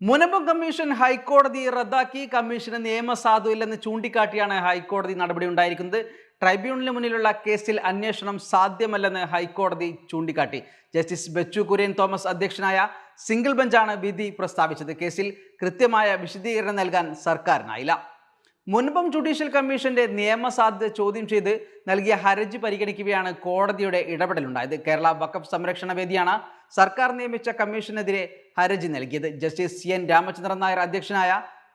Munambam commission ഹൈക്കോടതി റദ്ദാക്കി. Commission നിയമസാധുവില്ലെന്ന് ചൂണ്ടിക്കാട്ടിയാണ് ഹൈക്കോടതി നടപടി ഉണ്ടായിരിക്കുന്നത്. ട്രൈബ്യൂണലിന് മുന്നിലുള്ള കേസിൽ അന്വേഷണം സാധ്യമല്ലെന്ന് ഹൈക്കോടതി ചൂണ്ടിക്കാട്ടി. ജസ്റ്റിസ് ബെച്ചു കുര്യൻ തോമസ് അധ്യക്ഷനായ സിംഗിൾ ബെഞ്ചാണ് വിധി പ്രസ്താവിച്ചത്. കേസിൽ കൃത്യമായ വിശദീകരണം നൽകാൻ സർക്കാരിനായില്ല. മുൻപം ജുഡീഷ്യൽ കമ്മീഷന്റെ നിയമസാധ്യത ചോദ്യം ചെയ്ത് നൽകിയ ഹർജി പരിഗണിക്കുകയാണ് കോടതിയുടെ ഇടപെടലുണ്ടായത്. കേരള വഖഫ് സംരക്ഷണ വേദിയാണ് സർക്കാർ നിയമിച്ച കമ്മീഷനെതിരെ ഹർജി നൽകിയത്. ജസ്റ്റിസ് CN രാമചന്ദ്രൻ നായർ അധ്യക്ഷനായ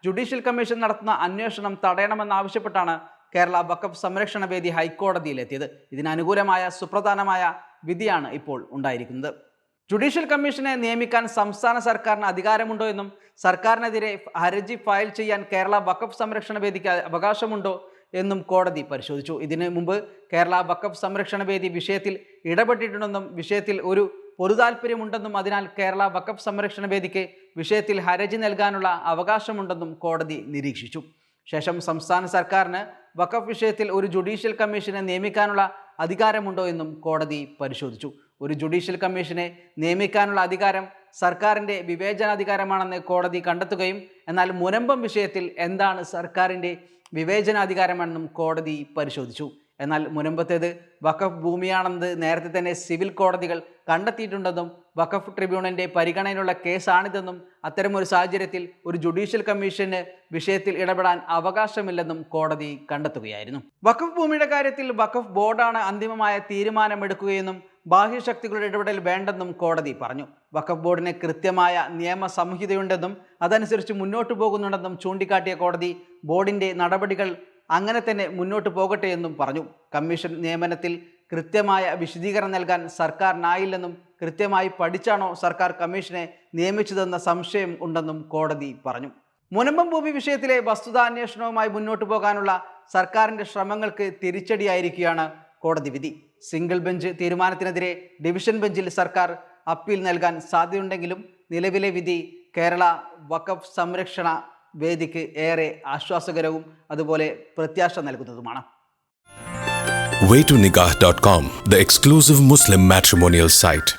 ജുഡീഷ്യൽ കമ്മീഷൻ നടത്തുന്ന അന്വേഷണം തടയണമെന്നാവശ്യപ്പെട്ടാണ് കേരള വഖഫ് സംരക്ഷണ വേദി ഹൈക്കോടതിയിലെത്തിയത്. ഇതിനനുകൂലമായ സുപ്രധാനമായ വിധിയാണ് ഇപ്പോൾ ഉണ്ടായിരിക്കുന്നത്. ജുഡീഷ്യൽ കമ്മീഷനെ നിയമിക്കാൻ സംസ്ഥാന സർക്കാരിന് അധികാരമുണ്ടോ എന്നും സർക്കാരിനെതിരെ ഹർജി ഫയൽ ചെയ്യാൻ കേരള വഖഫ് സംരക്ഷണ വേദിക്ക് അവകാശമുണ്ടോ എന്നും കോടതി പരിശോധിച്ചു. ഇതിനു മുമ്പ് കേരള വഖഫ് സംരക്ഷണ വേദി വിഷയത്തിൽ ഇടപെട്ടിട്ടുണ്ടെന്നും വിഷയത്തിൽ ഒരു പൊതുതാൽപര്യമുണ്ടെന്നും അതിനാൽ കേരള വഖഫ് സംരക്ഷണ വേദിക്ക് വിഷയത്തിൽ ഹർജി നൽകാനുള്ള അവകാശമുണ്ടെന്നും കോടതി നിരീക്ഷിച്ചു. ശേഷം സംസ്ഥാന സർക്കാരിന് വഖഫ് വിഷയത്തിൽ ഒരു ജുഡീഷ്യൽ കമ്മീഷനെ നിയമിക്കാനുള്ള അധികാരമുണ്ടോ എന്നും കോടതി പരിശോധിച്ചു. ഒരു ജുഡീഷ്യൽ കമ്മീഷനെ നിയമിക്കാനുള്ള അധികാരം സർക്കാരിൻ്റെ വിവേചനാധികാരമാണെന്ന് കോടതി കണ്ടെത്തുകയും എന്നാൽ മുനമ്പം വിഷയത്തിൽ എന്താണ് സർക്കാരിൻ്റെ വിവേചനാധികാരമെന്നും കോടതി പരിശോധിച്ചു. എന്നാൽ മുനമ്പത്തേത് വഖഫ് ഭൂമിയാണെന്നത് നേരത്തെ തന്നെ സിവിൽ കോടതികൾ കണ്ടെത്തിയിട്ടുണ്ടെന്നും വഖഫ് ട്രിബ്യൂണലിൻ്റെ പരിഗണനയിലുള്ള കേസാണിതെന്നും അത്തരമൊരു സാഹചര്യത്തിൽ ഒരു ജുഡീഷ്യൽ കമ്മീഷന് വിഷയത്തിൽ ഇടപെടാൻ അവകാശമില്ലെന്നും കോടതി കണ്ടെത്തുകയായിരുന്നു. വഖഫ് ഭൂമിയുടെ കാര്യത്തിൽ വഖഫ് ബോർഡാണ് അന്തിമമായ തീരുമാനമെടുക്കുകയെന്നും ബാഹ്യശക്തികളുടെ ഇടപെടൽ വേണ്ടെന്നും കോടതി പറഞ്ഞു. വഖഫ് ബോർഡിന് കൃത്യമായ നിയമ സംഹിതയുണ്ടെന്നും അതനുസരിച്ച് മുന്നോട്ടു പോകുന്നുണ്ടെന്നും ചൂണ്ടിക്കാട്ടിയ കോടതി ബോർഡിൻ്റെ നടപടികൾ അങ്ങനെ തന്നെ മുന്നോട്ട് പോകട്ടെ എന്നും പറഞ്ഞു. കമ്മീഷൻ നിയമനത്തിൽ കൃത്യമായ വിശദീകരണം നൽകാൻ സർക്കാരിനായില്ലെന്നും കൃത്യമായി പഠിച്ചാണോ സർക്കാർ കമ്മീഷനെ നിയമിച്ചതെന്ന സംശയം ഉണ്ടെന്നും കോടതി പറഞ്ഞു. മുനമ്പം ഭൂമി വിഷയത്തിലെ വസ്തുതാന്വേഷണവുമായി മുന്നോട്ട് പോകാനുള്ള സർക്കാരിൻ്റെ ശ്രമങ്ങൾക്ക് തിരിച്ചടിയായിരിക്കുകയാണ് കോടതി വിധി. സിംഗിൾ ബെഞ്ച് തീരുമാനത്തിനെതിരെ ഡിവിഷൻ ബെഞ്ചിൽ സർക്കാർ അപ്പീൽ നൽകാൻ സാധ്യതയുണ്ടെങ്കിലും നിലവിലെ വിധി കേരള വഖഫ് സംരക്ഷണ വേദിക്ക് ഏറെ ആശ്വാസകരവും അതുപോലെ പ്രത്യാശ നൽകുന്നതുമാണ്. Waytonikah.com, the exclusive Muslim matrimonial site.